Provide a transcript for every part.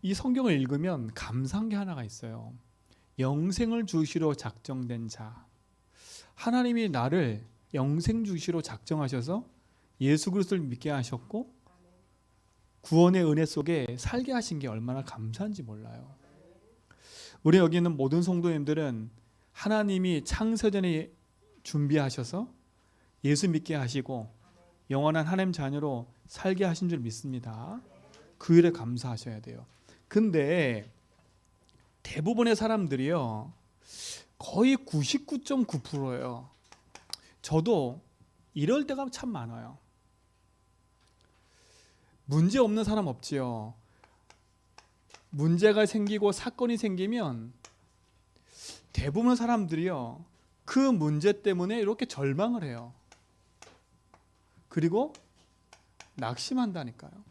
이 성경을 읽으면 감사한 게 하나가 있어요. 영생을 주시러 작정된 자. 하나님이 나를 영생 주시러 작정하셔서 예수 그리스도를 믿게 하셨고 구원의 은혜 속에 살게 하신 게 얼마나 감사한지 몰라요. 우리 여기 있는 모든 성도님들은 하나님이 창세전에 준비하셔서 예수 믿게 하시고 영원한 하나님 자녀로 살게 하신 줄 믿습니다. 그 일에 감사하셔야 돼요. 근데 대부분의 사람들이요, 거의 99.9%예요. 저도 이럴 때가 참 많아요. 문제 없는 사람 없지요. 문제가 생기고 사건이 생기면 대부분 사람들이요, 그 문제 때문에 이렇게 절망을 해요. 그리고 낙심한다니까요.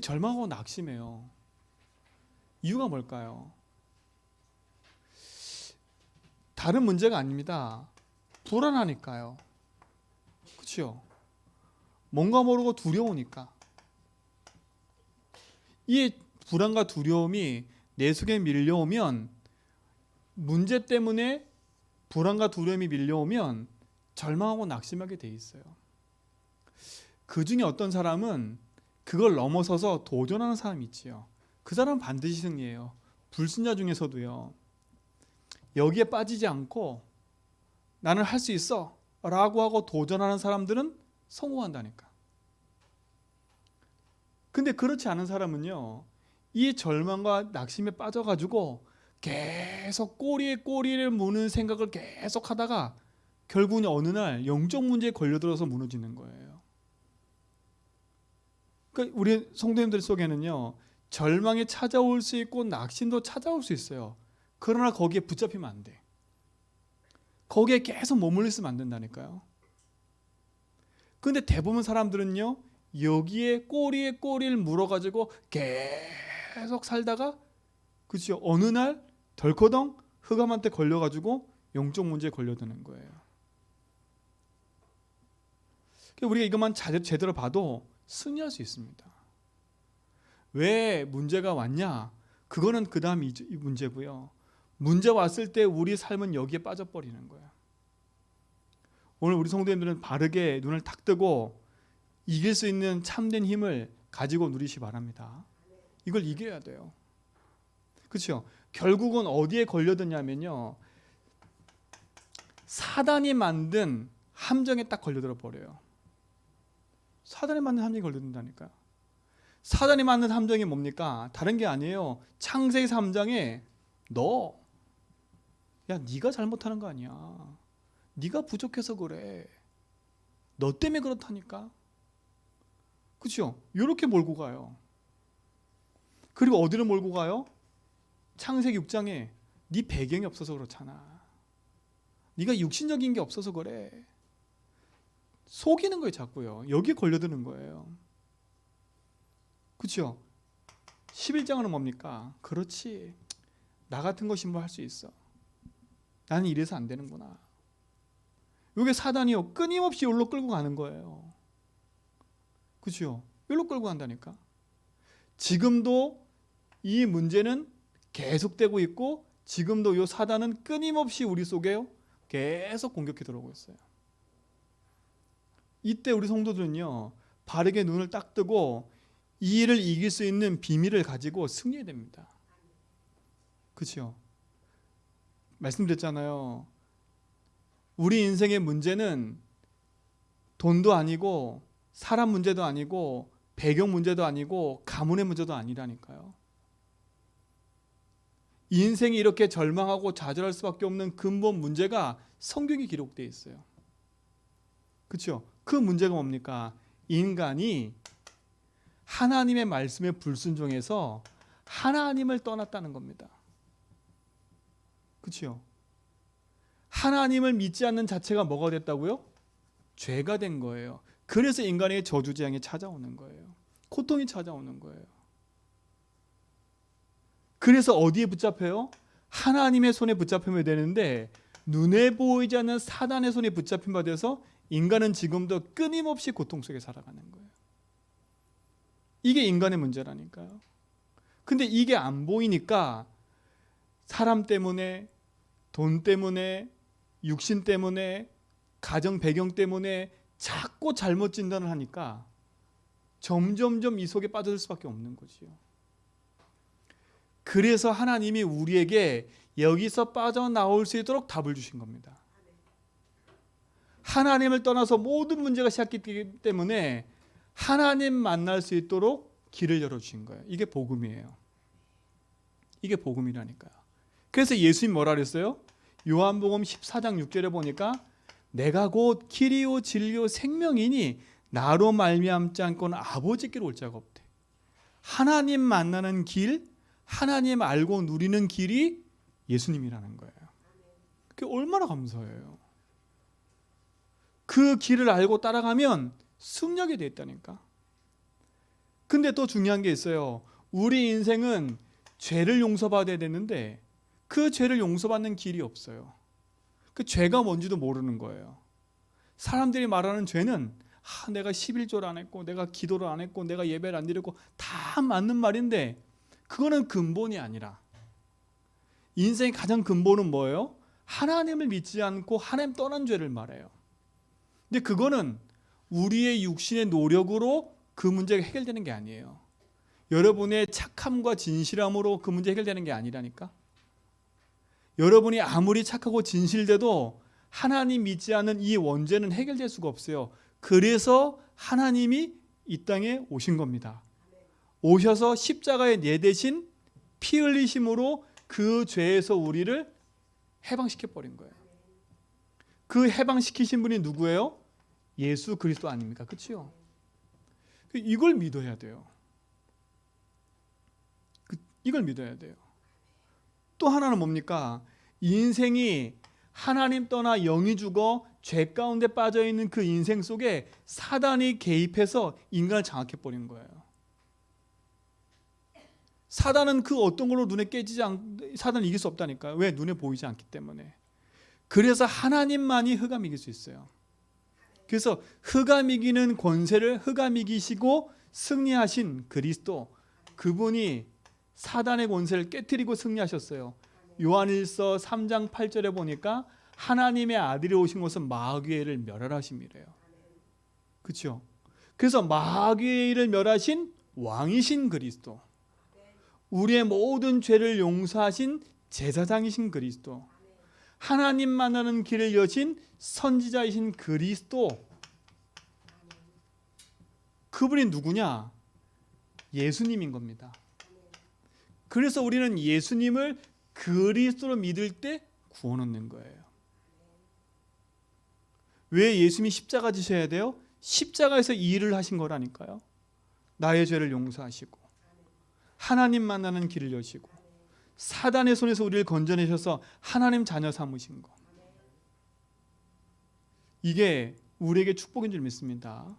절망하고 낙심해요. 이유가 뭘까요? 다른 문제가 아닙니다. 불안하니까요. 그렇죠? 뭔가 모르고 두려우니까. 이 불안과 두려움이 내 속에 밀려오면, 문제 때문에 불안과 두려움이 밀려오면 절망하고 낙심하게 돼 있어요. 그 중에 어떤 사람은 그걸 넘어서서 도전하는 사람이 있지요. 그 사람은 반드시 승리해요. 불신자 중에서도요, 여기에 빠지지 않고 나는 할 수 있어 라고 하고 도전하는 사람들은 성공한다니까. 근데 그렇지 않은 사람은요, 이 절망과 낙심에 빠져가지고 계속 꼬리에 꼬리를 무는 생각을 계속 하다가 결국은 어느 날 영적 문제에 걸려들어서 무너지는 거예요. 그러니까 우리 성도님들 속에는요, 절망이 찾아올 수 있고 낙심도 찾아올 수 있어요. 그러나 거기에 붙잡히면 안 돼. 거기에 계속 머물러 있으면 안 된다니까요. 근데 대부분 사람들은요, 여기에 꼬리에 꼬리를 물어가지고 계속 살다가, 그렇죠, 어느 날 덜커덩 흑암한테 걸려가지고 영적 문제에 걸려드는 거예요. 우리가 이것만 제대로 봐도 승리할 수 있습니다. 왜 문제가 왔냐? 그거는 그 다음 이 문제고요. 문제 왔을 때 우리 삶은 여기에 빠져버리는 거예요. 오늘 우리 성도님들은 바르게 눈을 탁 뜨고 이길 수 있는 참된 힘을 가지고 누리시 바랍니다. 이걸 이겨야 돼요. 그렇죠? 결국은 어디에 걸려드냐면요, 사단이 만든 함정에 딱 걸려들어 버려요. 사단이 만든 함정에 걸려든다니까요. 사단이 만든 함정이 뭡니까? 다른 게 아니에요. 창세기 3장에 네가 잘못하는 거 아니야. 네가 부족해서 그래. 너 때문에 그렇다니까. 그렇죠? 이렇게 몰고 가요. 그리고 어디를 몰고 가요? 창세기 6장에 네 배경이 없어서 그렇잖아. 네가 육신적인 게 없어서 그래. 속이는 거예요, 자꾸요. 여기에 걸려드는 거예요. 그렇죠? 11장은 뭡니까? 그렇지. 나 같은 것이 뭐 할 수 있어. 나는 이래서 안 되는구나. 이게 사단이요, 끊임없이 여기로 끌고 가는 거예요. 그렇죠? 여기로 끌고 간다니까. 지금도 이 문제는 계속되고 있고, 지금도 이 사단은 끊임없이 우리 속에 계속 공격해 들어오고 있어요. 이때 우리 성도들은요, 바르게 눈을 딱 뜨고 이 일을 이길 수 있는 비밀을 가지고 승리해야 됩니다. 그렇죠? 말씀드렸잖아요. 우리 인생의 문제는 돈도 아니고 사람 문제도 아니고 배경 문제도 아니고 가문의 문제도 아니라니까요. 인생이 이렇게 절망하고 좌절할 수밖에 없는 근본 문제가 성경에 기록되어 있어요. 그렇죠? 그 문제가 뭡니까? 인간이 하나님의 말씀에 불순종해서 하나님을 떠났다는 겁니다. 그렇죠? 하나님을 믿지 않는 자체가 뭐가 됐다고요? 죄가 된 거예요. 그래서 인간에게 저주재앙이 찾아오는 거예요. 고통이 찾아오는 거예요. 그래서 어디에 붙잡혀요? 하나님의 손에 붙잡히면 되는데 눈에 보이지 않는 사단의 손에 붙잡힌 바 돼서 인간은 지금도 끊임없이 고통 속에 살아가는 거예요. 이게 인간의 문제라니까요. 근데 이게 안 보이니까 사람 때문에, 돈 때문에, 육신 때문에, 가정 배경 때문에 자꾸 잘못 진단을 하니까 점점점 이 속에 빠져들 수밖에 없는 거지요. 그래서 하나님이 우리에게 여기서 빠져나올 수 있도록 답을 주신 겁니다. 하나님을 떠나서 모든 문제가 시작했기 때문에 하나님 만날 수 있도록 길을 열어주신 거예요. 이게 복음이에요. 이게 복음이라니까요. 그래서 예수님 뭐라 그랬어요? 요한복음 14장 6절에 보니까 내가 곧 길이요 진리요 생명이니 나로 말미암지 않고는 아버지께로 올 자가 없대. 하나님 만나는 길, 하나님 알고 누리는 길이 예수님이라는 거예요. 그게 얼마나 감사해요. 그 길을 알고 따라가면 승리하게 돼 있다니까. 근데 또 중요한 게 있어요. 우리 인생은 죄를 용서받아야 되는데 그 죄를 용서받는 길이 없어요. 그 죄가 뭔지도 모르는 거예요. 사람들이 말하는 죄는 내가 11조를 안 했고 내가 기도를 안 했고 내가 예배를 안 드렸고 다 맞는 말인데 그거는 근본이 아니라 인생의 가장 근본은 뭐예요? 하나님을 믿지 않고 하나님 떠난 죄를 말해요. 근데 그거는 우리의 육신의 노력으로 그 문제가 해결되는 게 아니에요. 여러분의 착함과 진실함으로 그 문제 해결되는 게 아니라니까. 여러분이 아무리 착하고 진실돼도 하나님 믿지 않는 이 원죄는 해결될 수가 없어요. 그래서 하나님이 이 땅에 오신 겁니다. 오셔서 십자가에 내 대신 피 흘리심으로 그 죄에서 우리를 해방시켜 버린 거예요. 그 해방시키신 분이 누구예요? 예수 그리스도 아닙니까? 그렇죠? 이걸 믿어야 돼요. 이걸 믿어야 돼요. 또 하나는 뭡니까? 인생이 하나님 떠나 영이 죽어 죄 가운데 빠져있는 그 인생 속에 사단이 개입해서 인간을 장악해 버린 거예요. 사단은 그 어떤 걸로 눈에 깨지지 사단을 이길 수 없다니까요. 왜? 눈에 보이지 않기 때문에. 그래서 하나님만이 흑암 이길 수 있어요. 그래서 흑암 이기는 권세를 흑암 이기시고 승리하신 그리스도, 그분이 사단의 권세를 깨뜨리고 승리하셨어요. 요한일서 3장 8절에 보니까 하나님의 아들이 오신 것은 마귀를 멸하심이래요. 그렇죠? 그래서 마귀를 멸하신 왕이신 그리스도, 우리의 모든 죄를 용서하신 제사장이신 그리스도, 하나님 만나는 길을 여신 선지자이신 그리스도, 그분이 누구냐? 예수님인 겁니다. 그래서 우리는 예수님을 그리스도로 믿을 때 구원 얻는 거예요. 왜 예수님이 십자가 지셔야 돼요? 십자가에서 이 일을 하신 거라니까요. 나의 죄를 용서하시고 하나님 만나는 길을 여시고 사단의 손에서 우리를 건져내셔서 하나님 자녀 삼으신 거. 이게 우리에게 축복인 줄 믿습니다.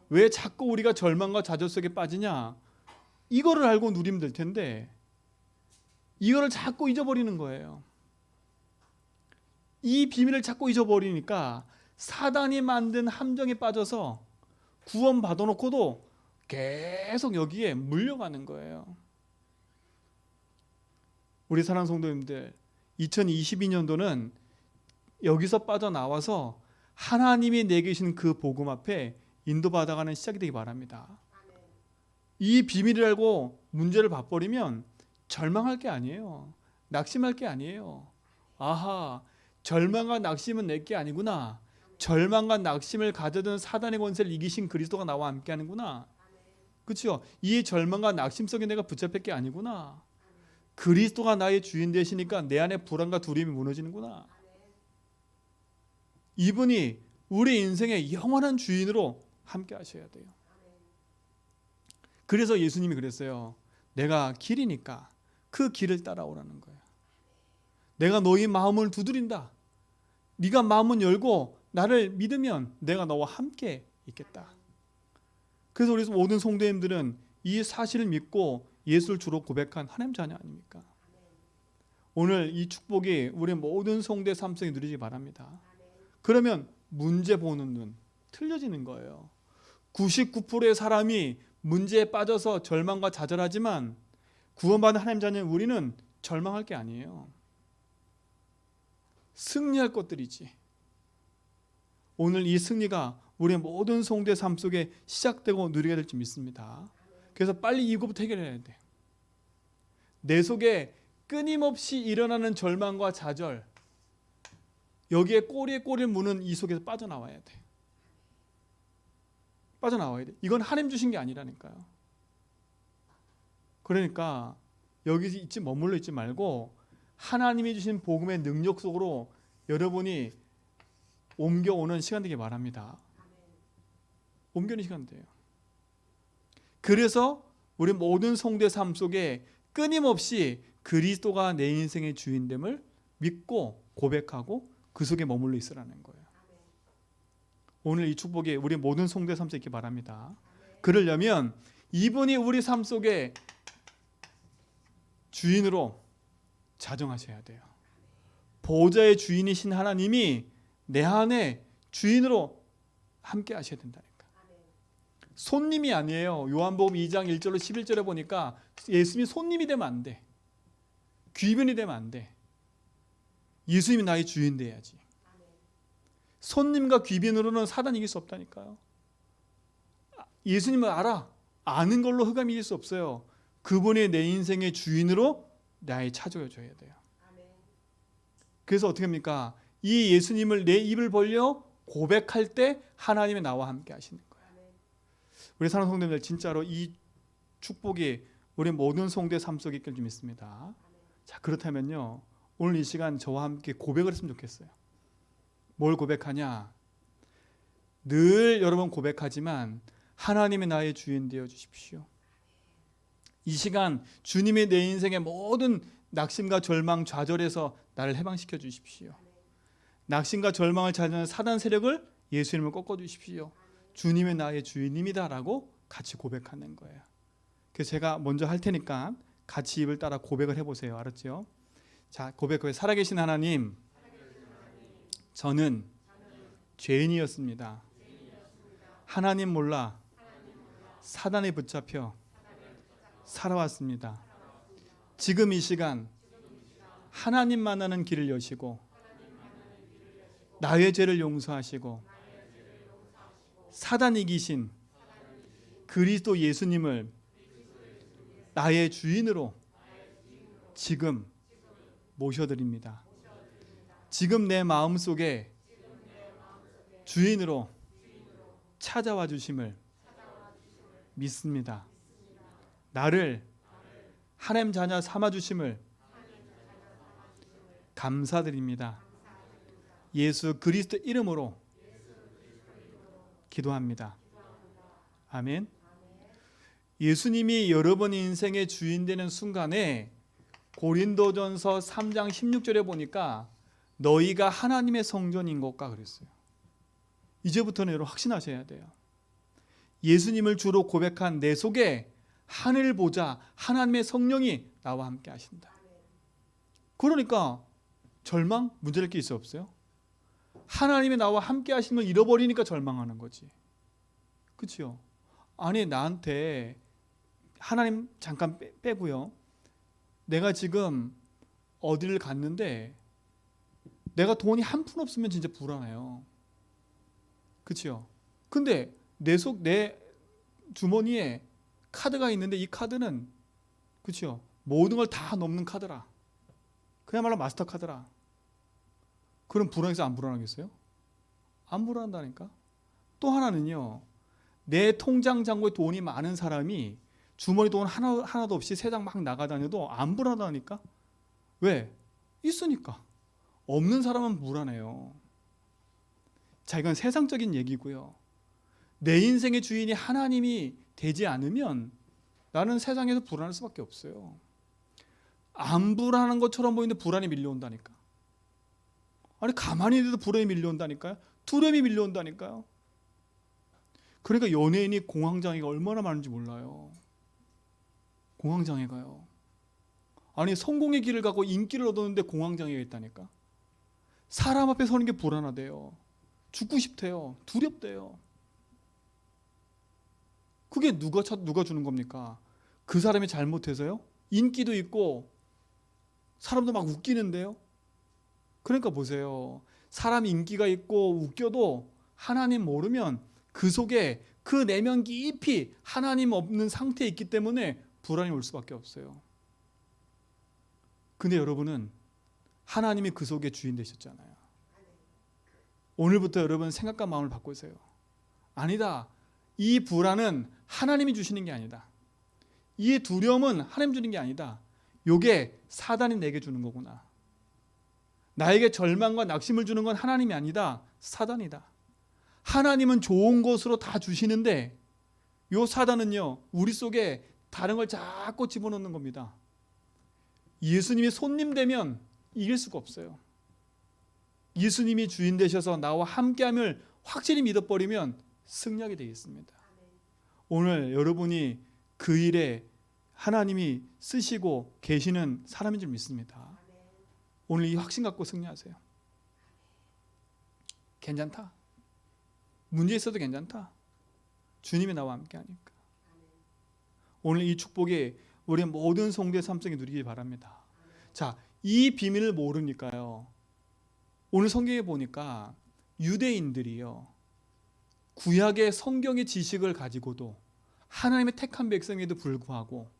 왜 자꾸 우리가 절망과 좌절 속에 빠지냐? 이거를 알고 누리면 될 텐데 이거를 자꾸 잊어버리는 거예요. 이 비밀을 자꾸 잊어버리니까 사단이 만든 함정에 빠져서 구원 받아놓고도 계속 여기에 물려가는 거예요. 우리 사랑하는 성도님들, 2022년도는 여기서 빠져나와서 하나님이 내게 주신 그 복음 앞에 인도받아가는 시작이 되기 바랍니다. 이 비밀을 알고 문제를 봐버리면 절망할 게 아니에요. 낙심할 게 아니에요. 아하, 절망과 낙심은 내 게 아니구나. 절망과 낙심을 가져든 사단의 권세를 이기신 그리스도가 나와 함께 하는구나. 그렇죠? 이 절망과 낙심 속에 내가 붙잡힐 게 아니구나. 그리스도가 나의 주인 되시니까 내 안에 불안과 두려움이 무너지는구나. 이분이 우리 인생의 영원한 주인으로 함께 하셔야 돼요. 그래서 예수님이 그랬어요. 내가 길이니까 그 길을 따라오라는 거예요. 내가 너희 마음을 두드린다. 네가 마음을 열고 나를 믿으면 내가 너와 함께 있겠다. 그래서 우리 모든 성도님들은 이 사실을 믿고 예수를 주로 고백한 하나님 자녀 아닙니까? 오늘 이 축복이 우리 모든 성도의 삶 속에 누리기 바랍니다. 그러면 문제 보는 눈 틀려지는 거예요. 99%의 사람이 문제에 빠져서 절망과 좌절하지만 구원받은 하나님 자녀인 우리는 절망할 게 아니에요. 승리할 것들이지. 오늘 이 승리가 우리의 모든 성도의 삶 속에 시작되고 누리게 될 줄 믿습니다. 그래서 빨리 이것부터 해결해야 돼. 내 속에 끊임없이 일어나는 절망과 좌절, 여기에 꼬리에 꼬리를 무는 이 속에서 빠져나와야 돼. 빠져나와야 돼. 이건 하나님 주신 게 아니라니까요. 그러니까 여기 머물러 있지 말고 하나님이 주신 복음의 능력 속으로 여러분이 옮겨오는 시간 되길 바랍니다. 옮겨오는 시간 돼요. 그래서 우리 모든 성도의 삶 속에 끊임없이 그리스도가 내 인생의 주인됨을 믿고 고백하고 그 속에 머물러 있으라는 거예요. 오늘 이 축복이 우리 모든 성도의 삶 속에 있기 바랍니다. 그러려면 이분이 우리 삶 속에 주인으로 자정하셔야 돼요. 보좌의 주인이신 하나님이 내 안에 주인으로 함께 하셔야 된다니까. 손님이 아니에요. 요한복음 2장 1절로 11절에 보니까 예수님이 손님이 되면 안 돼. 귀변이 되면 안 돼. 예수님이 나의 주인 돼야지. 손님과 귀빈으로는 사단 이길 수 없다니까요. 예수님을 알아. 아는 걸로 흑암 이길 수 없어요. 그분이 내 인생의 주인으로 나의 찾아줘야 돼요. 그래서 어떻게 합니까? 이 예수님을 내 입을 벌려 고백할 때 하나님이 나와 함께 하시는 거예요. 우리 사랑하는 성도님들, 진짜로 이 축복이 우리 모든 성도의 삶 속에 있길 좀 믿습니다. 자, 그렇다면요, 오늘 이 시간 저와 함께 고백을 했으면 좋겠어요. 뭘 고백하냐? 늘 여러분 고백하지만 하나님이 나의 주인 되어 주십시오. 이 시간 주님이 내 인생의 모든 낙심과 절망, 좌절에서 나를 해방시켜 주십시오. 낙심과 절망을 자초하는 사단 세력을 예수님을 꺾어 주십시오. 주님이 나의 주인입니다라고 같이 고백하는 거예요. 그래서 제가 먼저 할 테니까 같이 입을 따라 고백을 해보세요. 알았죠? 자, 고백해. 살아계신 하나님, 저는 죄인이었습니다. 하나님 몰라 사단에 붙잡혀 살아왔습니다. 지금 이 시간 하나님 만나는 길을 여시고 나의 죄를 용서하시고 사단 이기신 그리스도 예수님을 나의 주인으로 지금 모셔드립니다. 지금 내 마음속에 주인으로 찾아와 주심을 믿습니다. 나를 하나님 자녀 삼아 주심을 감사드립니다. 예수 그리스도 이름으로 기도합니다. 아멘. 예수님이 여러분 인생의 주인 되는 순간에 고린도전서 3장 16절에 보니까 너희가 하나님의 성전인 것과 그랬어요. 이제부터는 여러분 확신하셔야 돼요. 예수님을 주로 고백한 내 속에 하늘 보좌 하나님의 성령이 나와 함께 하신다. 그러니까 절망 문제될 게 있어 없어요? 하나님이 나와 함께 하시는 걸 잃어버리니까 절망하는 거지. 그렇죠? 아니 나한테 하나님 잠깐 빼고요. 내가 지금 어디를 갔는데 내가 돈이 한 푼 없으면 진짜 불안해요. 그렇죠? 근데 내 주머니에 카드가 있는데 이 카드는 그렇죠? 모든 걸 다 넘는 카드라. 그야말로 마스터카드라. 그럼 불안해서 안 불안하겠어요? 안 불안한다니까. 또 하나는요, 내 통장 잔고에 돈이 많은 사람이 주머니 돈 하나도 없이 세상 막 나가다녀도 안 불안하다니까. 왜? 있으니까. 없는 사람은 불안해요. 자, 이건 세상적인 얘기고요. 내 인생의 주인이 하나님이 되지 않으면 나는 세상에서 불안할 수밖에 없어요. 안 불안한 것처럼 보이는데 불안이 밀려온다니까. 아니 가만히 있어도 불안이 밀려온다니까요. 두려움이 밀려온다니까요. 그러니까 연예인이 공황장애가 얼마나 많은지 몰라요. 공황장애가요. 아니 성공의 길을 가고 인기를 얻었는데 공황장애가 있다니까. 사람 앞에 서는 게 불안하대요. 죽고 싶대요. 두렵대요. 그게 누가 주는 겁니까? 그 사람이 잘못해서요? 인기도 있고 사람도 막 웃기는데요. 그러니까 보세요. 사람이 인기가 있고 웃겨도 하나님 모르면 그 속에 그 내면 깊이 하나님 없는 상태에 있기 때문에 불안이 올 수밖에 없어요. 근데 여러분은 하나님이 그 속에 주인 되셨잖아요. 오늘부터 여러분 생각과 마음을 바꾸세요. 아니다. 이 불안은 하나님이 주시는 게 아니다. 이 두려움은 하나님 주는 게 아니다. 요게 사단이 내게 주는 거구나. 나에게 절망과 낙심을 주는 건 하나님이 아니다. 사단이다. 하나님은 좋은 것으로 다 주시는데 요 사단은요, 우리 속에 다른 걸 자꾸 집어넣는 겁니다. 예수님이 손님 되면 이길 수가 없어요. 예수님이 주인 되셔서 나와 함께함을 확실히 믿어버리면 승리하게 되겠습니다. 오늘 여러분이 그 일에 하나님이 쓰시고 계시는 사람인 줄 믿습니다. 오늘 이 확신 갖고 승리하세요. 괜찮다. 문제 있어도 괜찮다. 주님이 나와 함께하니까. 오늘 이 축복이 우리 모든 성도의 삶 속에 누리길 바랍니다. 자, 이 비밀을 모르니까요. 오늘 성경에 보니까 유대인들이요, 구약의 성경의 지식을 가지고도 하나님의 택한 백성에도 불구하고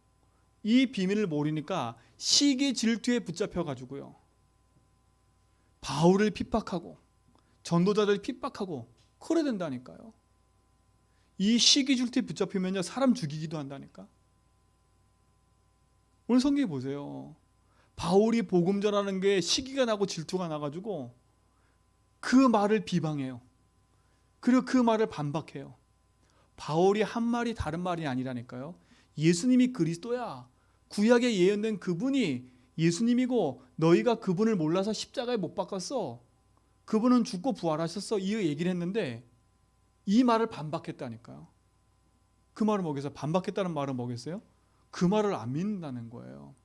이 비밀을 모르니까 시기 질투에 붙잡혀 가지고요, 바울을 핍박하고 전도자들을 핍박하고 그래야 된다니까요. 이 시기 질투에 붙잡히면요, 사람 죽이기도 한다니까. 오늘 성경에 보세요. 바울이 복음 전하는 게 시기가 나고 질투가 나가지고 그 말을 비방해요. 그리고 그 말을 반박해요. 바울이 한 말이 다른 말이 아니라니까요. 예수님이 그리스도야. 구약에 예언된 그분이 예수님이고 너희가 그분을 몰라서 십자가에 못 박았어. 그분은 죽고 부활하셨어. 이 얘기를 했는데 이 말을 반박했다니까요. 그 말은 뭐겠어요? 반박했다는 말은 뭐겠어요? 그 말을 안 믿는다는 거예요.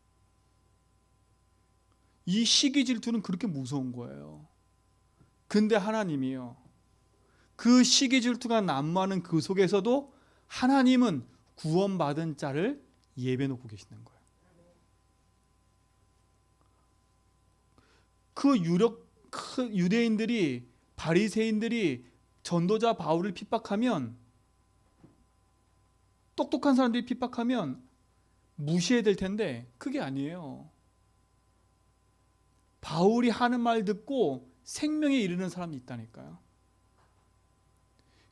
이 시기 질투는 그렇게 무서운 거예요. 근데 하나님이요, 그 시기 질투가 난무하는 그 속에서도 하나님은 구원받은 자를 예배 놓고 계시는 거예요. 그 유대인들이, 바리새인들이 전도자 바울을 핍박하면, 똑똑한 사람들이 핍박하면 무시해야 될 텐데 그게 아니에요. 바울이 하는 말 듣고 생명에 이르는 사람이 있다니까요.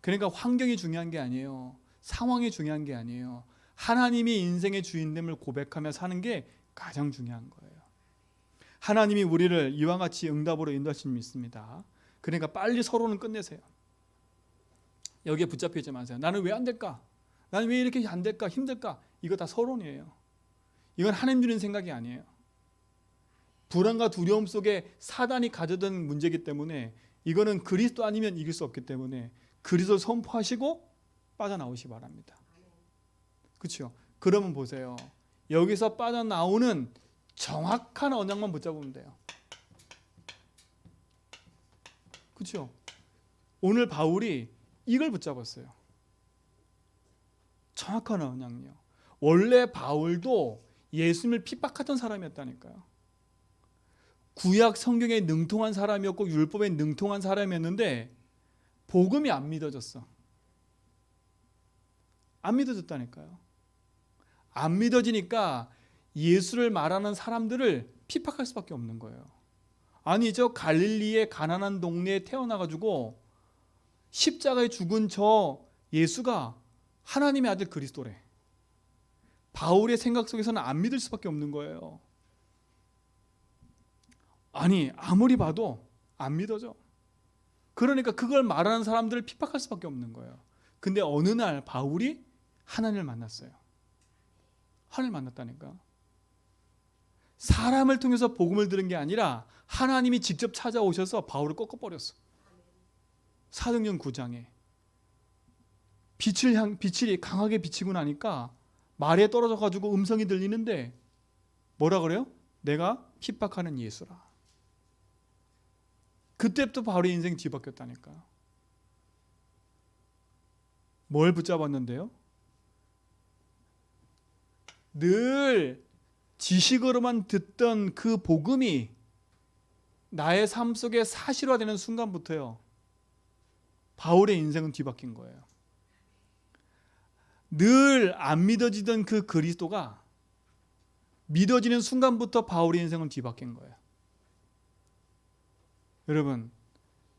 그러니까 환경이 중요한 게 아니에요. 상황이 중요한 게 아니에요. 하나님이 인생의 주인됨을 고백하며 사는 게 가장 중요한 거예요. 하나님이 우리를 이와 같이 응답으로 인도하시는 믿습니다. 그러니까 빨리 서론은 끝내세요. 여기에 붙잡히지 마세요. 나는 왜 안 될까? 나는 왜 이렇게 안 될까? 힘들까? 이거 다 서론이에요. 이건 하나님 주는 생각이 아니에요. 불안과 두려움 속에 사단이 가져던 문제이기 때문에 이거는 그리스도 아니면 이길 수 없기 때문에 그리스도를 선포하시고 빠져나오시기 바랍니다. 그렇죠? 그러면 보세요. 여기서 빠져나오는 정확한 언약만 붙잡으면 돼요. 그렇죠? 오늘 바울이 이걸 붙잡았어요. 정확한 언약이요. 원래 바울도 예수님을 핍박하던 사람이었다니까요. 구약 성경에 능통한 사람이었고 율법에 능통한 사람이었는데 복음이 안 믿어졌어. 안 믿어졌다니까요. 안 믿어지니까 예수를 말하는 사람들을 핍박할 수밖에 없는 거예요. 아니, 저 갈릴리의 가난한 동네에 태어나가지고 십자가에 죽은 저 예수가 하나님의 아들 그리스도래. 바울의 생각 속에서는 안 믿을 수밖에 없는 거예요. 아니, 아무리 봐도 안 믿어져. 그러니까 그걸 말하는 사람들을 핍박할 수밖에 없는 거예요. 근데 어느 날 바울이 하나님을 만났어요. 하나님을 만났다니까. 사람을 통해서 복음을 들은 게 아니라 하나님이 직접 찾아오셔서 바울을 꺾어버렸어. 사도행전 9장에 빛이 강하게 비치고 나니까 말에 떨어져 가지고 음성이 들리는데 뭐라 그래요? 내가 핍박하는 예수라. 그때부터 바울의 인생 뒤바뀌었다니까요. 뭘 붙잡았는데요? 늘 지식으로만 듣던 그 복음이 나의 삶 속에 사실화되는 순간부터요, 바울의 인생은 뒤바뀐 거예요. 늘 안 믿어지던 그 그리스도가 믿어지는 순간부터 바울의 인생은 뒤바뀐 거예요. 여러분,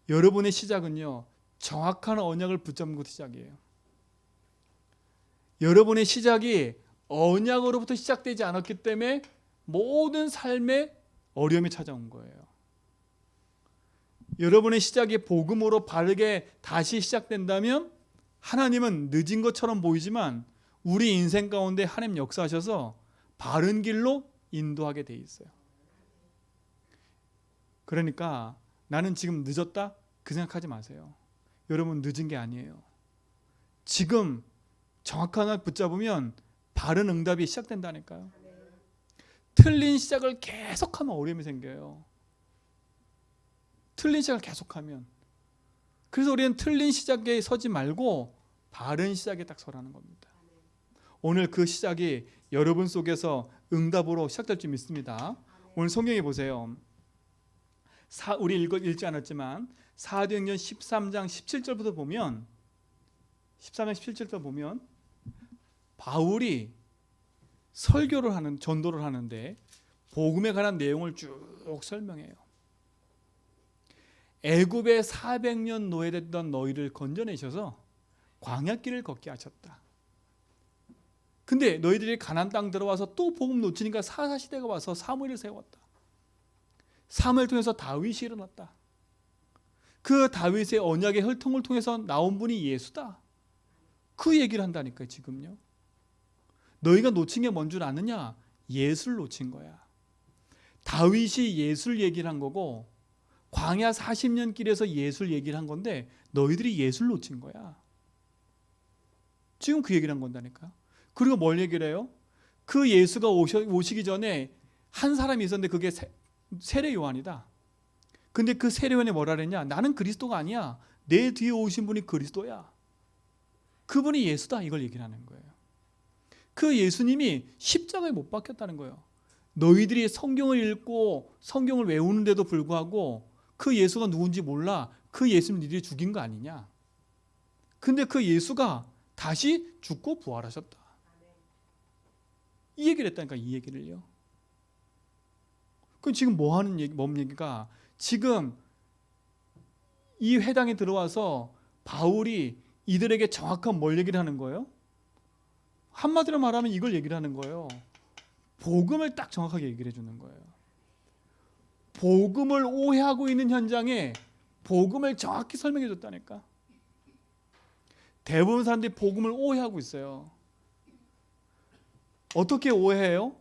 여러분의 시작은요, 정확한 언약을 붙잡는 것이 시작이에요. 여러분의 시작이 언약으로부터 시작되지 않았기 때문에 모든 삶에 어려움이 찾아온 거예요. 여러분의 시작이 복음으로 바르게 다시 시작된다면 하나님은 늦은 것처럼 보이지만 우리 인생 가운데 하나님 역사하셔서 바른 길로 인도하게 돼 있어요. 그러니까 나는 지금 늦었다? 그 생각하지 마세요. 여러분, 늦은 게 아니에요. 지금 정확한 걸 붙잡으면 바른 응답이 시작된다니까요. 틀린 시작을 계속하면 어려움이 생겨요. 틀린 시작을 계속하면. 그래서 우리는 틀린 시작에 서지 말고 바른 시작에 딱 서라는 겁니다. 오늘 그 시작이 여러분 속에서 응답으로 시작될 줄 믿습니다. 오늘 성경에 보세요. 우리 읽지 않았지만 사도행전 13장 17절부터 보면 13장 17절부터 보면 바울이 설교를 하는, 전도를 하는데 복음에 관한 내용을 쭉 설명해요. 애굽에 400년 노예됐던 너희를 건져내셔서 광야길을 걷게 하셨다. 근데 너희들이 가나안 땅 들어와서 또 복음 놓치니까 사사시대가 와서 사무엘을 세웠다. 사무엘 통해서 다윗이 일어났다. 그 다윗의 언약의 혈통을 통해서 나온 분이 예수다. 그 얘기를 한다니까요. 지금요. 너희가 놓친 게 뭔 줄 아느냐? 예수를 놓친 거야. 다윗이 예수를 얘기를 한 거고 광야 40년 길에서 예수를 얘기를 한 건데 너희들이 예수를 놓친 거야. 지금 그 얘기를 한 건다니까. 그리고 뭘 얘기를 해요? 그 예수가 오시기 전에 한 사람이 있었는데 그게 세례 요한이다. 근데 그 세례 요한이 뭐라 그랬냐? 나는 그리스도가 아니야. 내 뒤에 오신 분이 그리스도야. 그분이 예수다. 이걸 얘기를 하는 거예요. 그 예수님이 십자가에 못 박혔다는 거예요. 너희들이 성경을 읽고 성경을 외우는데도 불구하고 그 예수가 누군지 몰라. 그 예수님 니들이 죽인 거 아니냐. 근데 그 예수가 다시 죽고 부활하셨다. 이 얘기를 했다니까. 이 얘기를요. 그럼 지금 뭐 하는 얘기, 뭔 얘기가, 지금 이 회당에 들어와서 바울이 이들에게 정확한 뭘 얘기를 하는 거예요? 한마디로 말하면 이걸 얘기를 하는 거예요. 복음을 딱 정확하게 얘기를 해주는 거예요. 복음을 오해하고 있는 현장에 복음을 정확히 설명해 줬다니까. 대부분 사람들이 복음을 오해하고 있어요. 어떻게 오해해요?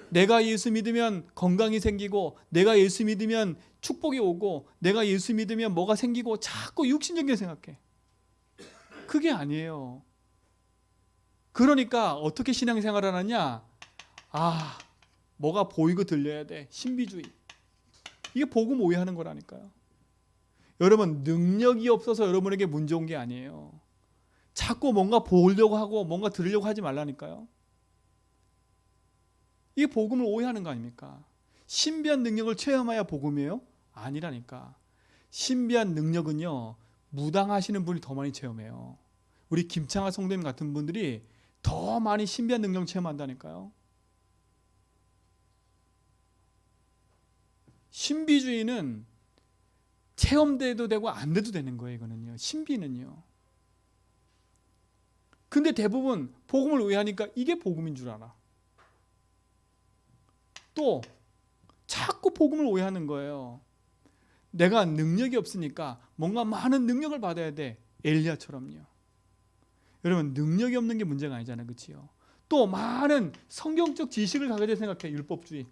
내가 예수 믿으면 건강이 생기고, 내가 예수 믿으면 축복이 오고, 내가 예수 믿으면 뭐가 생기고, 자꾸 육신적인 생각해. 그게 아니에요. 그러니까 어떻게 신앙생활을 하느냐? 뭐가 보이고 들려야 돼. 신비주의. 이게 복음 오해하는 거라니까요. 여러분, 능력이 없어서 여러분에게 문제 온 게 아니에요. 자꾸 뭔가 보려고 하고 뭔가 들으려고 하지 말라니까요. 이게 복음을 오해하는 거 아닙니까? 신비한 능력을 체험해야 복음이에요? 아니라니까. 신비한 능력은요, 무당하시는 분이 더 많이 체험해요. 우리 김창하 성도님 같은 분들이 더 많이 신비한 능력을 체험한다니까요. 신비주의는 체험돼도 되고 안 돼도 되는 거예요. 이거는요. 신비는요. 근데 대부분 복음을 오해하니까 이게 복음인 줄 알아. 또 자꾸 복음을 오해하는 거예요. 내가 능력이 없으니까 뭔가 많은 능력을 받아야 돼. 엘리야처럼요. 여러분, 능력이 없는 게 문제가 아니잖아요. 그렇지요? 또 많은 성경적 지식을 가져야 생각해. 율법주의.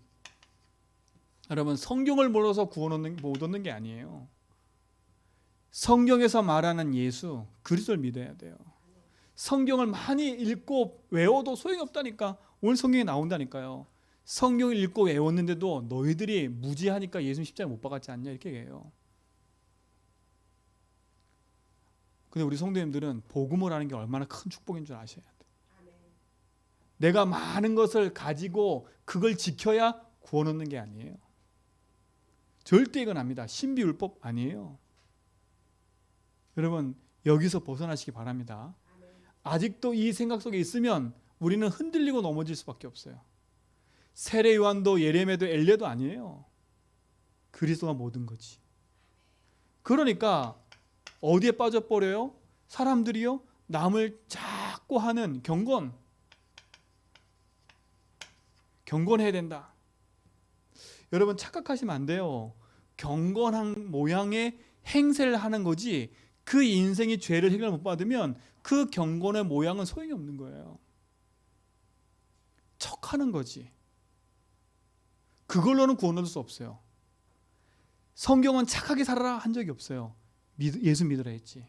여러분, 성경을 몰라서 구원 못 얻는 게 아니에요. 성경에서 말하는 예수, 그리스도를 믿어야 돼요. 성경을 많이 읽고 외워도 소용이 없다니까. 오늘 성경에 나온다니까요. 성경을 읽고 외웠는데도 너희들이 무지하니까 예수님 십자가에 못 박았지 않냐, 이렇게 얘기해요. 근데 우리 성도님들은 복음을 하는 게 얼마나 큰 축복인 줄 아셔야 돼요. 내가 많은 것을 가지고 그걸 지켜야 구원 얻는 게 아니에요. 절대 이건 압니다. 신비율법 아니에요. 여러분 여기서 벗어나시기 바랍니다. 아직도 이 생각 속에 있으면 우리는 흔들리고 넘어질 수밖에 없어요. 세례 요한도 예레미야도 엘리야도 아니에요. 그리스도가 모든 거지. 그러니까 어디에 빠져버려요? 사람들이요 남을 자꾸 하는 경건해야 된다. 여러분 착각하시면 안 돼요. 경건한 모양의 행세를 하는 거지 그 인생이 죄를 해결 못 받으면 그 경건의 모양은 소용이 없는 거예요. 척하는 거지. 그걸로는 구원 얻을 수 없어요. 성경은 착하게 살아라 한 적이 없어요. 예수 믿으라 했지.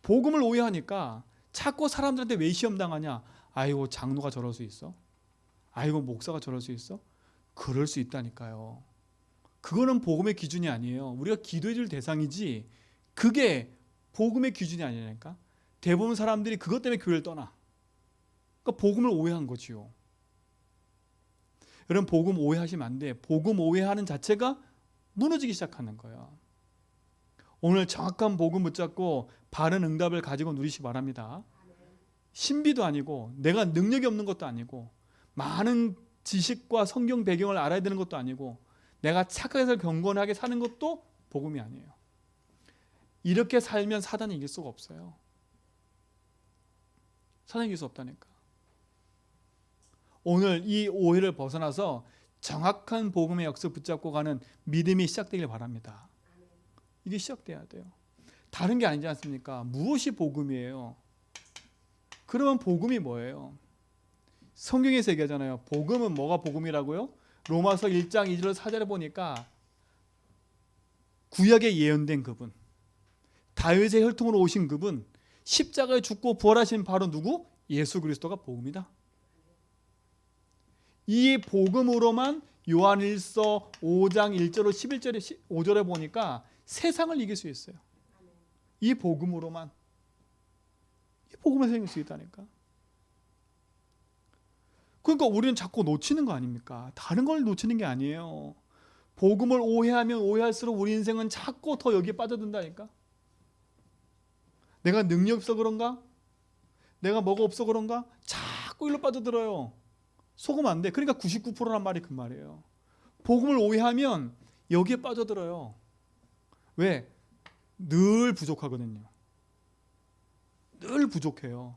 복음을 오해하니까 자꾸 사람들한테 왜 시험 당하냐? 아이고 장로가 저럴 수 있어? 아이고 목사가 저럴 수 있어? 그럴 수 있다니까요. 그거는 복음의 기준이 아니에요. 우리가 기도해 줄 대상이지 그게 복음의 기준이 아니라니까. 대부분 사람들이 그것 때문에 교회를 떠나. 그러니까 복음을 오해한 거지요. 여러분 복음 오해하시면 안 돼. 복음 오해하는 자체가 무너지기 시작하는 거예요. 오늘 정확한 복음 붙잡고 바른 응답을 가지고 누리시기 바랍니다. 신비도 아니고 내가 능력이 없는 것도 아니고 많은 지식과 성경 배경을 알아야 되는 것도 아니고 내가 착하게 해서 경건하게 사는 것도 복음이 아니에요. 이렇게 살면 사단이 이길 수가 없어요. 사단이 이길 수 없다니까. 오늘 이 오해를 벗어나서 정확한 복음의 역사 붙잡고 가는 믿음이 시작되길 바랍니다. 이게 시작돼야 돼요. 다른 게 아니지 않습니까? 무엇이 복음이에요? 그러면 복음이 뭐예요? 성경에서 얘기하잖아요. 복음은 뭐가 복음이라고요? 로마서 1장 2절 4절에 보니까 구약에 예언된 그분, 다윗의 혈통으로 오신 그분, 십자가에 죽고 부활하신 바로 누구? 예수 그리스도가 복음이다. 이 복음으로만 요한일서 5장 1절로 11절에 5절에 보니까 세상을 이길 수 있어요. 이 복음으로만. 이 복음에서 이길 수 있다니까. 그러니까 우리는 자꾸 놓치는 거 아닙니까? 다른 걸 놓치는 게 아니에요. 복음을 오해하면 오해할수록 우리 인생은 자꾸 더 여기에 빠져든다니까. 내가 능력이 없어 그런가? 내가 뭐가 없어 그런가? 자꾸 일로 빠져들어요. 속으면 안 돼. 그러니까 99%란 말이 그 말이에요. 복음을 오해하면 여기에 빠져들어요. 왜? 늘 부족하거든요. 늘 부족해요.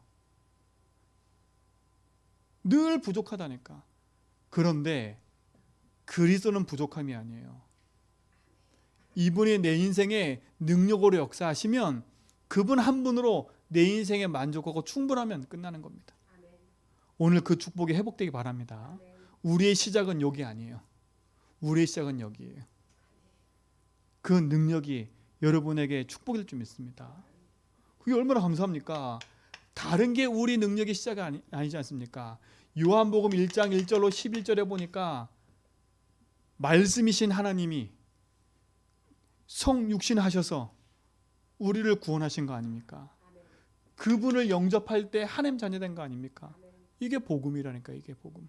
늘 부족하다니까. 그런데 그리스도는 부족함이 아니에요. 이분이 내 인생에 능력으로 역사하시면 그분 한 분으로 내 인생에 만족하고 충분하면 끝나는 겁니다. 오늘 그 축복이 회복되기 바랍니다. 우리의 시작은 여기 아니에요. 우리의 시작은 여기예요. 그 능력이 여러분에게 축복일 줄 믿습니다. 그게 얼마나 감사합니까? 다른 게 우리 능력의 시작이 아니지 않습니까? 요한복음 1장 1절로 11절에 보니까 말씀이신 하나님이 성육신 하셔서 우리를 구원하신 거 아닙니까? 그분을 영접할 때 하나님 자녀된 거 아닙니까? 이게 복음이라니까. 이게 복음.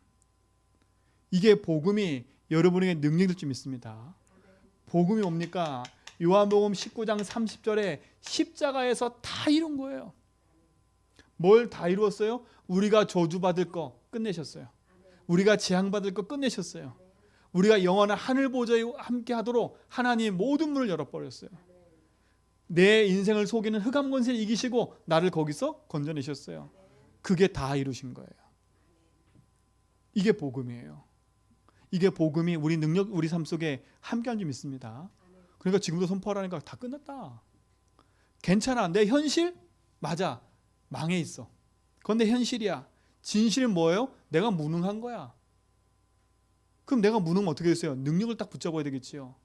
이게 복음이 여러분에게 능력일 줄 믿습니다. 복음이 뭡니까? 요한복음 19장 30절에 십자가에서 다 이룬 거예요. 뭘 다 이루었어요? 우리가 저주받을 거 끝내셨어요. 우리가 재앙받을 거 끝내셨어요. 우리가 영원한 하늘 보좌에 함께 하도록 하나님 모든 문을 열어버렸어요. 내 인생을 속이는 흑암 권세를 이기시고 나를 거기서 건져내셨어요. 그게 다 이루신 거예요. 이게 복음이에요. 이게 복음이 우리 능력, 우리 삶 속에 함께한 줄 믿습니다. 그러니까 지금도 선포하라니까 다 끝났다. 괜찮아. 내 현실? 맞아. 망해 있어. 그런데 현실이야. 진실은 뭐예요? 내가 무능한 거야. 그럼 내가 무능하면 어떻게 됐어요? 능력을 딱 붙잡아야 되겠지요.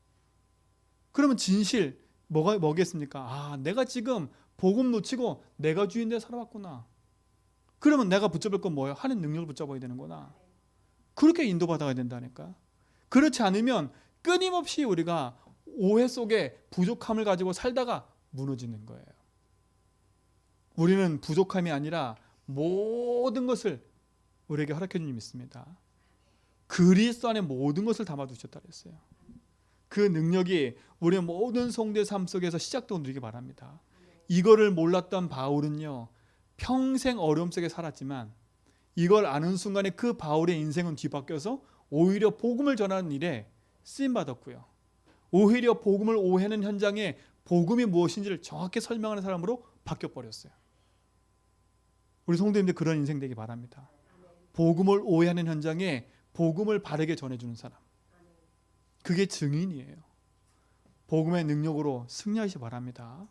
그러면 진실 뭐겠습니까? 아, 내가 지금 복음 놓치고 내가 주인데 살아왔구나. 그러면 내가 붙잡을 건 뭐예요? 하는 능력을 붙잡아야 되는구나. 그렇게 인도받아야 된다니까. 그렇지 않으면 끊임없이 우리가 오해 속에 부족함을 가지고 살다가 무너지는 거예요. 우리는 부족함이 아니라 모든 것을 우리에게 허락해 주님 믿습니다. 그리스도 안에 모든 것을 담아두셨다 그랬어요. 그 능력이 우리의 모든 성도의 삶 속에서 시작되고 누리기 바랍니다. 이거를 몰랐던 바울은요, 평생 어려움 속에 살았지만 이걸 아는 순간에 그 바울의 인생은 뒤바뀌어서 오히려 복음을 전하는 일에 쓰임받았고요. 오히려 복음을 오해하는 현장에 복음이 무엇인지를 정확히 설명하는 사람으로 바뀌어버렸어요. 우리 성도님들 그런 인생 되기 바랍니다. 복음을 오해하는 현장에 복음을 바르게 전해주는 사람. 그게 증인이에요. 복음의 능력으로 승리하시기 바랍니다.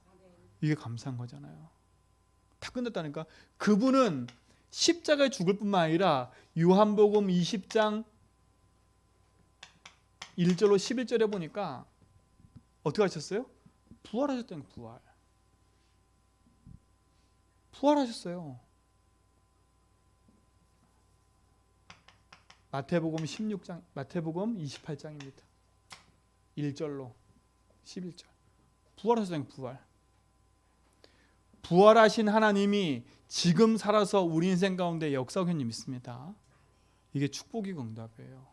이게 감사한 거잖아요. 다 끝났다니까. 그분은 십자가에 죽을 뿐만 아니라 요한복음 20장 1절로 11절에 보니까 어떻게 하셨어요? 부활하셨다는 거예요. 부활하셨어요. 마태복음 28장입니다. 1절로 11절. 부활하셨다는 거예요. 부활하신 하나님이 지금 살아서 우리 인생 가운데 역사하고 있는 믿습니다. 이게 축복이 응답이에요.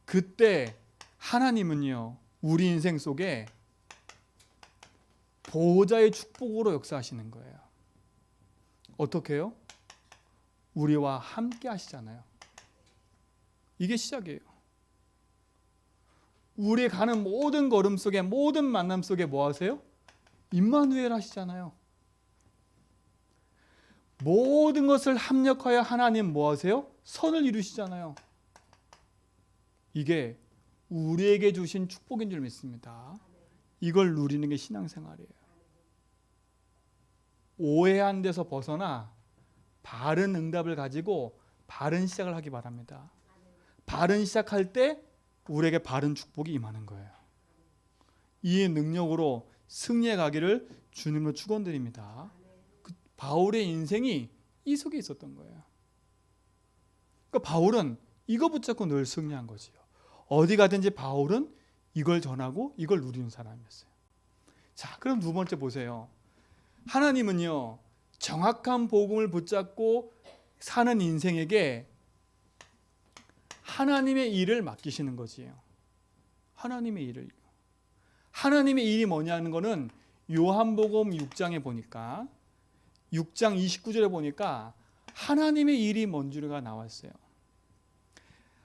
그때 하나님은요, 우리 인생 속에 보호자의 축복으로 역사하시는 거예요. 어떻게 해요? 우리와 함께 하시잖아요. 이게 시작이에요. 우리 가는 모든 걸음 속에, 모든 만남 속에 뭐 하세요? 임마누엘 하시잖아요. 모든 것을 합력하여 하나님 뭐 하세요? 선을 이루시잖아요. 이게 우리에게 주신 축복인 줄 믿습니다. 이걸 누리는 게 신앙생활이에요. 오해한 데서 벗어나 바른 응답을 가지고 바른 시작을 하기 바랍니다. 바른 시작할 때 우리에게 바른 축복이 임하는 거예요. 이 능력으로 승리해 가기를 주님으로 축원드립니다. 바울의 인생이 이 속에 있었던 거예요. 그러니까 바울은 이거 붙잡고 늘 승리한 거지요. 어디 가든지 바울은 이걸 전하고 이걸 누리는 사람이었어요. 자, 그럼 두 번째 보세요. 하나님은요, 정확한 복음을 붙잡고 사는 인생에게 하나님의 일을 맡기시는 거지요. 하나님의 일을. 하나님의 일이 뭐냐는 거는 요한복음 6장에 보니까 6장 29절에 보니까 하나님의 일이 뭔지가 나왔어요.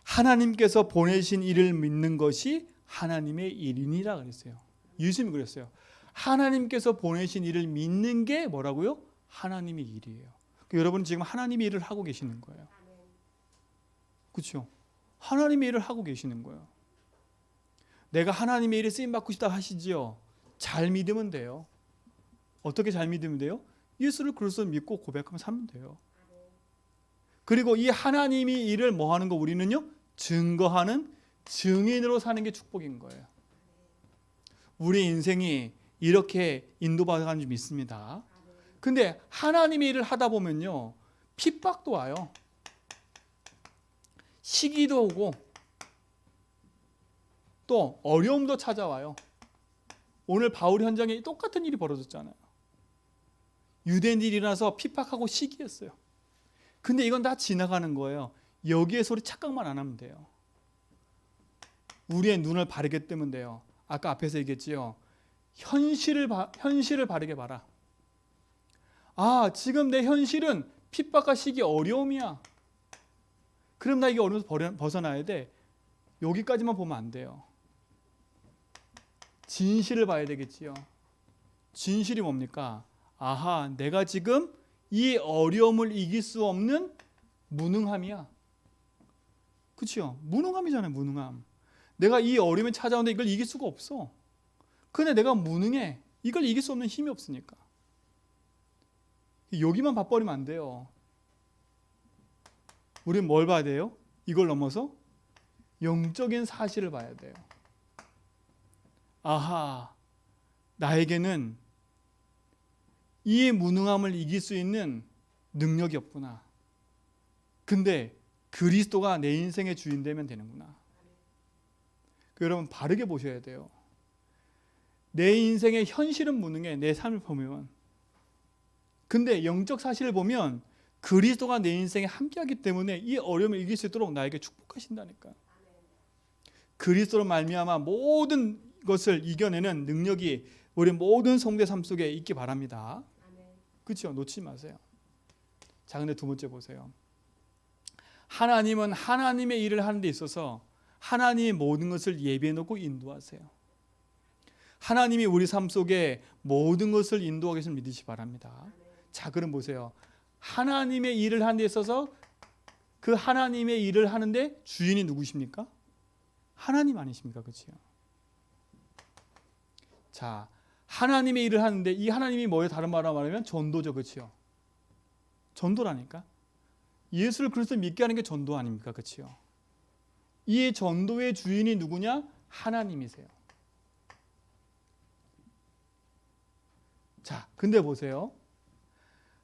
하나님께서 보내신 일을 믿는 것이 하나님의 일이니라 그랬어요. 예수님이 그랬어요. 하나님께서 보내신 일을 믿는 게 뭐라고요? 하나님의 일이에요. 그러니까 여러분 지금 하나님의 일을 하고 계시는 거예요. 그렇죠? 하나님의 일을 하고 계시는 거예요. 내가 하나님의 일에 쓰임받고 싶다 하시지요. 잘 믿으면 돼요. 어떻게 잘 믿으면 돼요? 예수를 그리스도 믿고 고백하면 살면 돼요. 그리고 이 하나님이 일을 뭐 하는 거 우리는요? 증거하는 증인으로 사는 게 축복인 거예요. 우리 인생이 이렇게 인도받아가는 줄 믿습니다. 근데 하나님의 일을 하다 보면요, 핍박도 와요. 시기도 오고 또 어려움도 찾아와요. 오늘 바울 현장에 똑같은 일이 벌어졌잖아요. 유대인들이 일어나서 핍박하고 시기했어요. 근데 이건 다 지나가는 거예요. 여기에서 우리 착각만 안 하면 돼요. 우리의 눈을 바르게 뜨면 돼요. 아까 앞에서 얘기했지요. 현실을 바르게 봐라. 아, 지금 내 현실은 핍박과 시기 어려움이야. 그럼 나 이게 어려움에서 벗어나야 돼. 여기까지만 보면 안 돼요. 진실을 봐야 되겠지요. 진실이 뭡니까? 아하, 내가 지금 이 어려움을 이길 수 없는 무능함이야. 그렇죠? 무능함이잖아요. 무능함. 내가 이 어려움이 찾아오는데 이걸 이길 수가 없어. 근데 내가 무능해. 이걸 이길 수 없는 힘이 없으니까. 여기만 봐버리면 안 돼요. 우리는 뭘 봐야 돼요? 이걸 넘어서 영적인 사실을 봐야 돼요. 아하, 나에게는 이 무능함을 이길 수 있는 능력이 없구나. 근데 그리스도가 내 인생의 주인 되면 되는구나. 여러분 바르게 보셔야 돼요. 내 인생의 현실은 무능해. 내 삶을 보면. 근데 영적 사실을 보면 그리스도가 내 인생에 함께하기 때문에 이 어려움을 이길 수 있도록 나에게 축복하신다니까. 그리스도로 말미암아 모든 것을 이겨내는 능력이 우리 모든 성도의 삶 속에 있기 바랍니다. 그렇죠? 놓치지 마세요. 자, 근데 두 번째 보세요. 하나님은 하나님의 일을 하는 데 있어서 하나님이 모든 것을 예비해 놓고 인도하세요. 하나님이 우리 삶 속에 모든 것을 인도하고 계신 믿으시기 바랍니다. 자, 그럼 보세요. 하나님의 일을 하는 데 있어서 그 하나님의 일을 하는데 주인이 누구십니까? 하나님 아니십니까? 그렇죠? 자, 하나님의 일을 하는데 이 하나님이 뭐예요? 다른 말로 말하면 전도죠. 그렇죠? 전도라니까. 예수를 그리스도 믿게 하는 게 전도 아닙니까? 그렇죠? 이 전도의 주인이 누구냐? 하나님이세요. 자, 근데 보세요.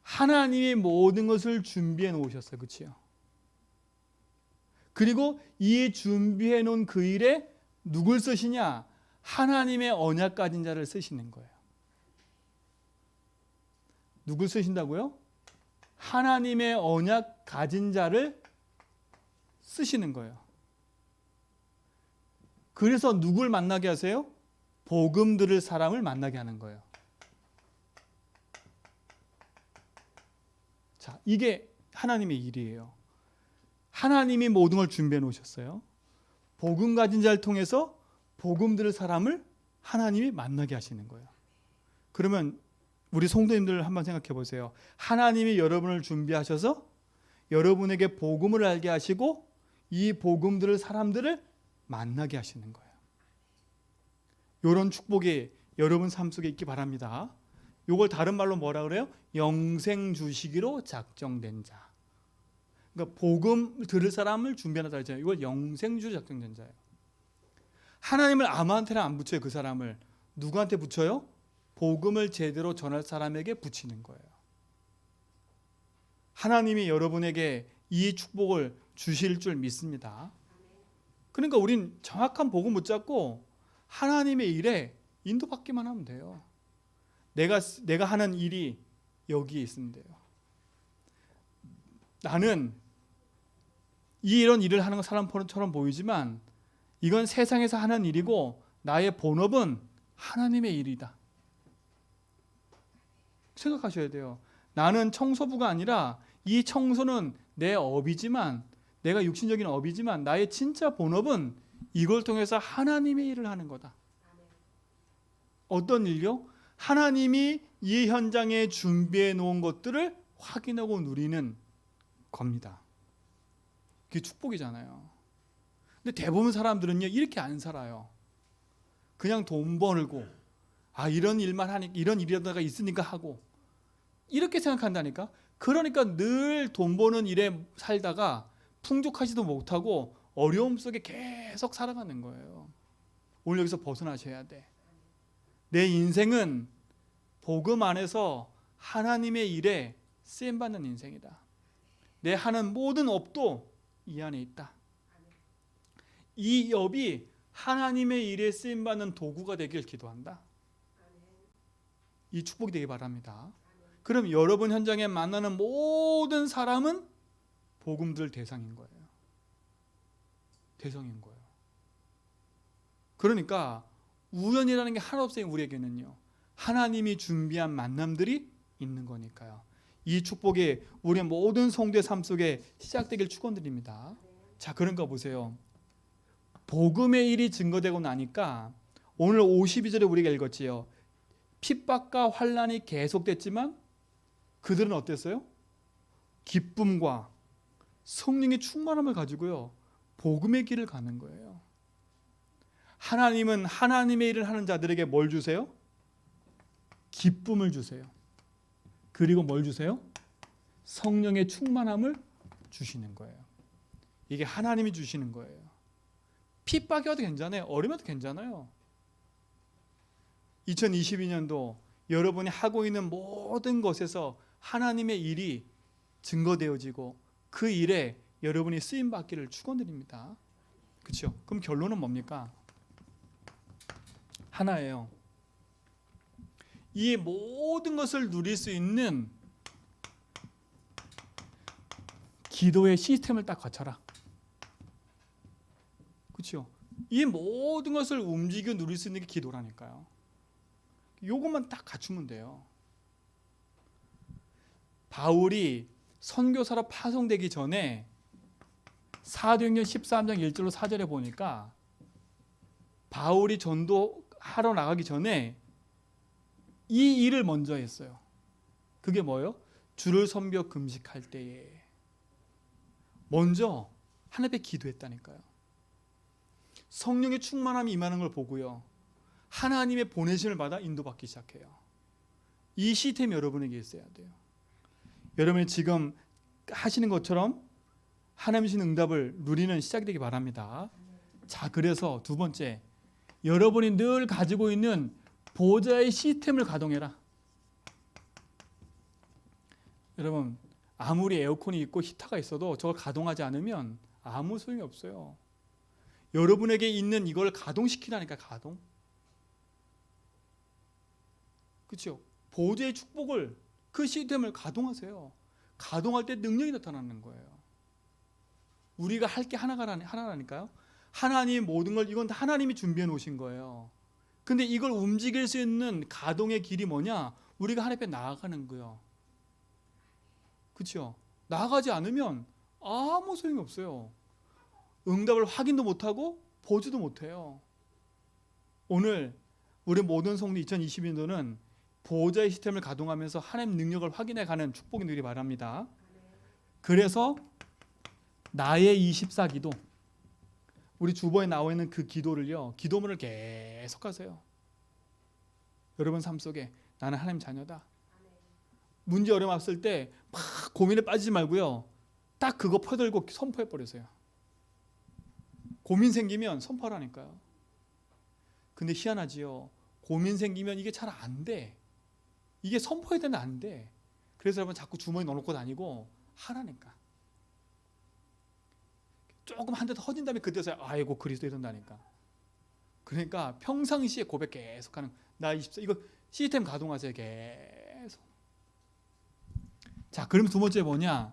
하나님이 모든 것을 준비해 놓으셨어요. 그렇죠? 그리고 이 준비해 놓은 그 일에 누굴 쓰시냐? 하나님의 언약 가진 자를 쓰시는 거예요. 누굴 쓰신다고요? 하나님의 언약 가진 자를 쓰시는 거예요. 그래서 누굴 만나게 하세요? 복음 들을 사람을 만나게 하는 거예요. 자, 이게 하나님의 일이에요. 하나님이 모든 걸 준비해 놓으셨어요. 복음 가진 자를 통해서 복음 들을 사람을 하나님이 만나게 하시는 거예요. 그러면 우리 성도님들 한번 생각해 보세요. 하나님이 여러분을 준비하셔서 여러분에게 복음을 알게 하시고 이 복음 들을 사람들을 만나게 하시는 거예요. 이런 축복이 여러분 삶 속에 있기 바랍니다. 이걸 다른 말로 뭐라 그래요? 영생 주시기로 작정된 자. 그러니까 복음 들을 사람을 준비하다 했잖아요. 이걸 영생 주시기로 작정된 자예요. 하나님을 아무한테나 안 붙여요. 그 사람을 누구한테 붙여요? 복음을 제대로 전할 사람에게 붙이는 거예요. 하나님이 여러분에게 이 축복을 주실 줄 믿습니다. 그러니까 우린 정확한 복음 붙잡고 하나님의 일에 인도받기만 하면 돼요. 내가 하는 일이 여기에 있으면 돼요. 나는 이런 일을 하는 사람처럼 보이지만 이건 세상에서 하는 일이고 나의 본업은 하나님의 일이다. 생각하셔야 돼요. 나는 청소부가 아니라 이 청소는 내 업이지만 내가 육신적인 업이지만 나의 진짜 본업은 이걸 통해서 하나님의 일을 하는 거다. 어떤 일요? 하나님이 이 현장에 준비해 놓은 것들을 확인하고 누리는 겁니다. 그게 축복이잖아요. 근데 대부분 사람들은요 이렇게 안 살아요. 그냥 돈 벌고 이런 일만 하니까 이런 일이라다가 있으니까 하고 이렇게 생각한다니까. 그러니까 늘 돈 버는 일에 살다가 풍족하지도 못하고 어려움 속에 계속 살아가는 거예요. 오늘 여기서 벗어나셔야 돼. 내 인생은 복음 안에서 하나님의 일에 쓰임받는 인생이다. 내 하는 모든 업도 이 안에 있다. 이 업이 하나님의 일에 쓰임받는 도구가 되길 기도한다. 이 축복이 되기 바랍니다. 그럼 여러분 현장에 만나는 모든 사람은 복음 들 대상인 거예요. 대상인 거예요. 그러니까 우연이라는 게 하나 없어요. 우리에게는요. 하나님이 준비한 만남들이 있는 거니까요. 이 축복이 우리 모든 성도의 삶 속에 시작되길 축원드립니다. 자, 그런가 보세요. 복음의 일이 증거되고 나니까 오늘 52절에 우리가 읽었지요. 핍박과 환난이 계속됐지만 그들은 어땠어요? 기쁨과 성령의 충만함을 가지고요. 복음의 길을 가는 거예요. 하나님은 하나님의 일을 하는 자들에게 뭘 주세요? 기쁨을 주세요. 그리고 뭘 주세요? 성령의 충만함을 주시는 거예요. 이게 하나님이 주시는 거예요. 핍박이 와도 괜찮아요. 어려워도 괜찮아요. 2022년도 여러분이 하고 있는 모든 것에서 하나님의 일이 증거되어지고 그 일에 여러분이 쓰임받기를 축원드립니다. 그렇죠? 그럼 결론은 뭡니까? 하나예요. 이 모든 것을 누릴 수 있는 기도의 시스템을 딱 갖춰라. 그렇죠? 이 모든 것을 움직여 누릴 수 있는 게 기도라니까요. 요것만 딱 갖추면 돼요. 바울이 선교사로 파송되기 전에 사도행전 13장 1절로 4절에 보니까 바울이 전도하러 나가기 전에 이 일을 먼저 했어요. 그게 뭐예요? 주를 섬겨 금식할 때에 먼저 하나님 앞에 기도했다니까요. 성령의 충만함이 임하는 걸 보고요, 하나님의 보내심을 받아 인도받기 시작해요. 이 시스템이 여러분에게 있어야 돼요. 여러분이 지금 하시는 것처럼 하나님 주신 응답을 누리는 시작이 되기 바랍니다. 자, 그래서 두 번째, 여러분이 늘 가지고 있는 보좌의 시스템을 가동해라. 여러분, 아무리 에어컨이 있고 히터가 있어도 저걸 가동하지 않으면 아무 소용이 없어요. 여러분에게 있는 이걸 가동시키라니까. 가동. 그렇죠? 보좌의 축복을, 그 시스템을 가동하세요. 가동할 때 능력이 나타나는 거예요. 우리가 할 게 하나라니까요. 하나님 모든 걸, 이건 다 하나님이 준비해 놓으신 거예요. 근데 이걸 움직일 수 있는 가동의 길이 뭐냐? 우리가 하나님 앞에 나아가는 거예요. 그렇죠? 나아가지 않으면 아무 소용이 없어요. 응답을 확인도 못하고 보지도 못해요. 오늘 우리 모든 성도 2022년도는 보좌의 시스템을 가동하면서 하나님 능력을 확인해가는 축복이 누리기 바랍니다. 그래서 나의 24기도, 우리 주보에 나와 있는 그 기도를요, 기도문을 계속 하세요. 여러분 삶 속에 나는 하나님 자녀다. 문제 어려움 왔을 때 막 고민에 빠지지 말고요, 딱 그거 퍼들고 선포해 버리세요. 고민 생기면 선포하라니까요. 근데 희한하지요. 고민 생기면 이게 잘 안 돼. 이게 선포해야 되는데 안 돼. 그래서 여러분 자꾸 주머니 넣어놓고 다니고 하라니까. 조금 한 대 더 허진 다음에 그때서야 아이고 그리스도 이런다니까. 그러니까 평상시에 고백 계속하는, 나 24, 이거 시스템 가동하세요. 계속. 자, 그럼 두 번째 뭐냐?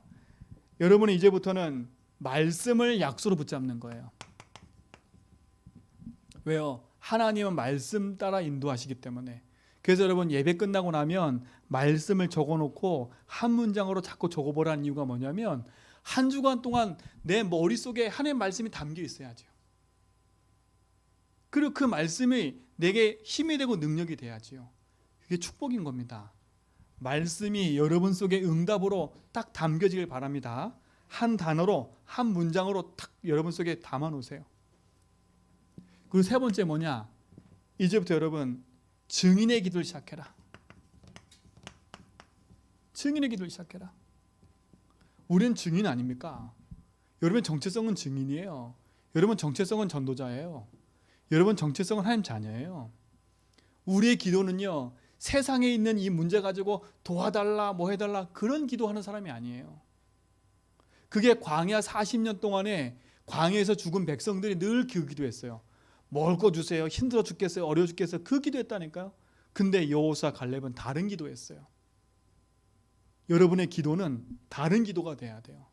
여러분은 이제부터는 말씀을 약속으로 붙잡는 거예요. 왜요? 하나님은 말씀 따라 인도하시기 때문에. 그래서 여러분 예배 끝나고 나면 말씀을 적어놓고 한 문장으로 자꾸 적어보라는 이유가 뭐냐면, 한 주간 동안 내 머릿속에 하나님의 말씀이 담겨 있어야죠. 그리고 그 말씀이 내게 힘이 되고 능력이 돼야지요. 그게 축복인 겁니다. 말씀이 여러분 속에 응답으로 딱 담겨지길 바랍니다. 한 단어로, 한 문장으로 딱 여러분 속에 담아 놓으세요. 그리고 세 번째 뭐냐? 이제부터 여러분 증인의 기도를 시작해라. 증인의 기도를 시작해라. 우리는 증인 아닙니까? 여러분 정체성은 증인이에요. 여러분 정체성은 전도자예요. 여러분 정체성은 하나님 자녀예요. 우리의 기도는요, 세상에 있는 이 문제 가지고 도와달라 뭐 해달라 그런 기도하는 사람이 아니에요. 그게 광야 40년 동안에 광야에서 죽은 백성들이 늘 그 기도했어요. 먹을 주세요. 힘들어 죽겠어요. 어려워 죽겠어요. 그 기도했다니까요. 근데 여호수아 갈렙은 다른 기도했어요. 여러분의 기도는 다른 기도가 돼야 돼요.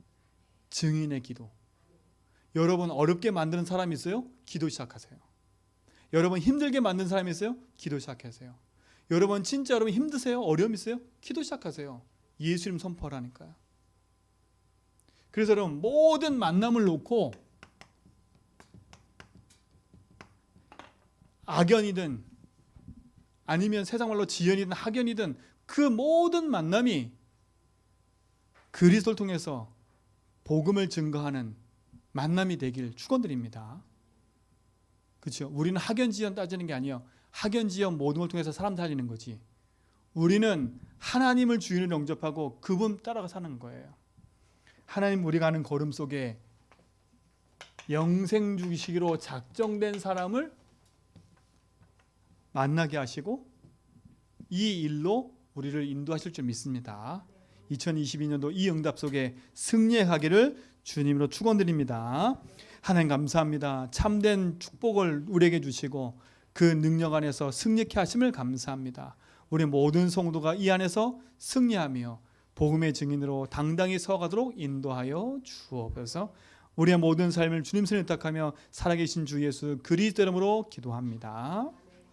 증인의 기도. 여러분 어렵게 만드는 사람이 있어요? 기도 시작하세요. 여러분 힘들게 만드는 사람이 있어요? 기도 시작하세요. 여러분 진짜 여러분 힘드세요? 어려움 있어요? 기도 시작하세요. 예수 이름 선포하라니까요. 그래서 여러분 모든 만남을 놓고 악연이든 아니면 세상 말로 지연이든 학연이든 그 모든 만남이 그리스도를 통해서 복음을 증거하는 만남이 되길 축원드립니다. 그렇죠? 우리는 학연 지연 따지는 게 아니에요. 학연 지연 모든 걸 통해서 사람 살리는 거지. 우리는 하나님을 주인으로 영접하고 그분 따라가 사는 거예요. 하나님 우리가 하는 걸음 속에 영생 주시기로 작정된 사람을 만나게 하시고 이 일로 우리를 인도하실 줄 믿습니다. 2022년도 이 응답 속에 승리하기를 주님으로 축원드립니다. 하나님 감사합니다. 참된 축복을 우리에게 주시고 그 능력 안에서 승리케 하심을 감사합니다. 우리 모든 성도가 이 안에서 승리하며 복음의 증인으로 당당히 서가도록 인도하여 주옵소서. 우리의 모든 삶을 주님 손에 의탁하며 살아계신 주 예수 그리스도 이름으로 기도합니다.